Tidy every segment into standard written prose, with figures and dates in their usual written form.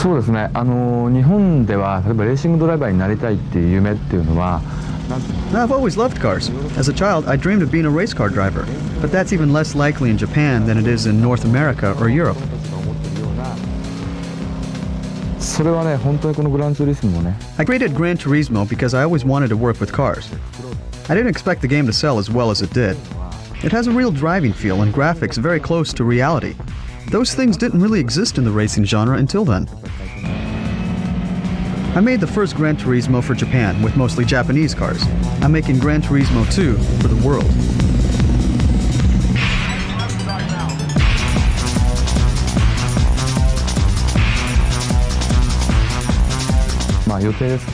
そうですね。日本では例えばレーシングドライバーになりたいっていう夢っていうのは。I've always loved cars. As a child, I dreamed of being a race car driver. But that's even less likely in Japan than it is in North America or Europe. それはね、本当にこのグランツーリスモもね。I created Gran Turismo because I always wanted to work with cars. I didn't expect the game to sell as well as it did. It has a real driving feel and graphics very close to reality. Those things didn't really exist in the racing genre until then. I made the first Gran Turismo for Japan with mostly Japanese cars. I'm making Gran Turismo 2 for the world.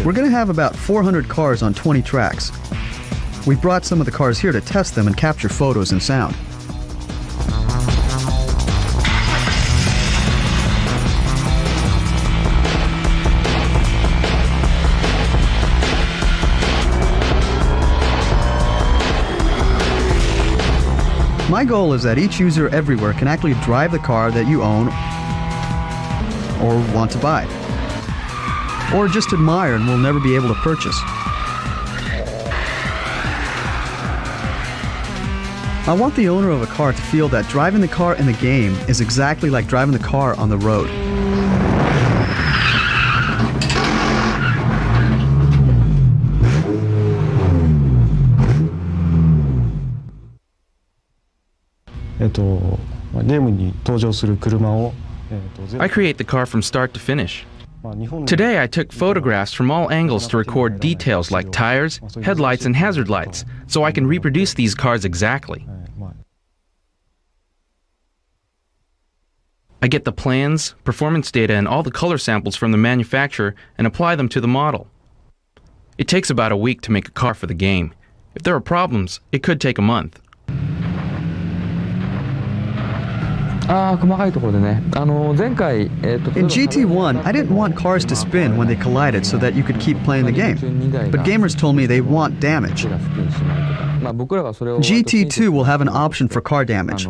We're going to have about 400 cars on 20 tracks. We've brought some of the cars here to test them and capture photos and sound. My goal is that each user everywhere can actually drive the car that you own or want to buy, or just admire and will never be able to purchase. I want the owner of a car to feel that driving the car in the game is exactly like driving the car on the road. I create the car from start to finish. Today I took photographs from all angles to record details like tires, headlights, and hazard lights, so I can reproduce these cars exactly. I get the plans, performance data, and all the color samples from the manufacturer and apply them to the model. It takes about a week to make a car for the game. If there are problems, it could take a month. In GT1, I didn't want cars to spin when they collided so that you could keep playing the game. But gamers told me they want damage. GT2 will have an option for car damage.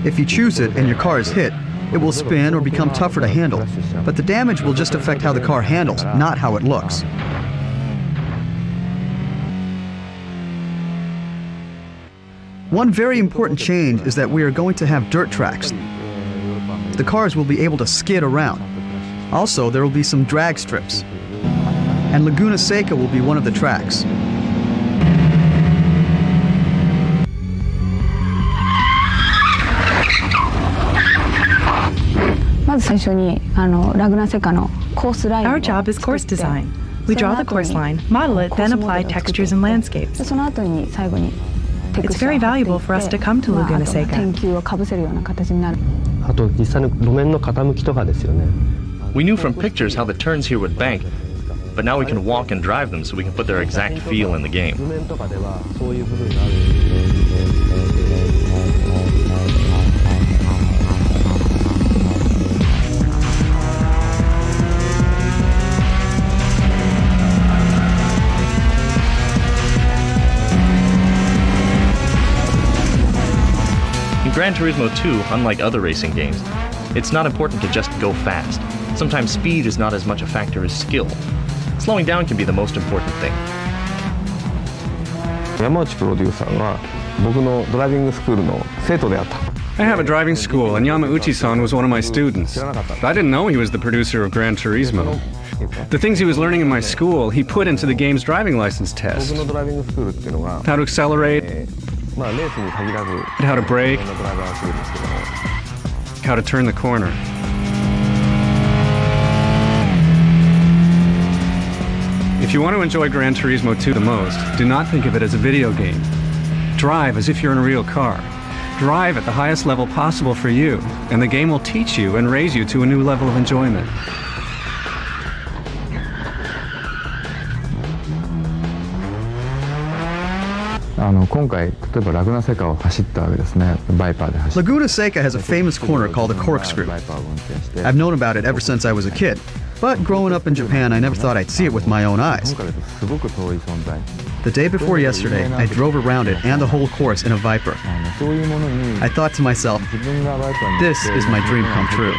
If you choose it and your car is hit, it will spin or become tougher to handle. But the damage will just affect how the car handles, not how it looks. One very important change is that we are going to have dirt tracks. The cars will be able to skid around. Also, there will be some drag strips. And Laguna Seca will be one of the tracks. Our job is course design. We draw the course line, model it, then apply textures and landscapes. It's very valuable for us to come to Laguna Seca. We knew from pictures how the turns here would bank, but now we can walk and drive them so we can put their exact feel in the game. In Gran Turismo 2, unlike other racing games, it's not important to just go fast. Sometimes speed is not as much a factor as skill. Slowing down can be the most important thing. I have a driving school, and Yamauchi-san was one of my students. But I didn't know he was the producer of Gran Turismo. The things he was learning in my school, he put into the game's driving license test. How to accelerate, how to brake, how to turn the corner. If you want to enjoy Gran Turismo 2 the most, do not think of it as a video game. Drive as if you're in a real car. Drive at the highest level possible for you, and the game will teach you and raise you to a new level of enjoyment. 今回例えばラグナセカを走ったわけですね。バイパーで走って。Laguna Seca has a famous corner called the corkscrew. I've known about it ever since I was a kid. But growing up in Japan, I never thought I'd see it with my own eyes. The day before yesterday, I drove around it and the whole course in a Viper. I thought to myself, this is my dream come true.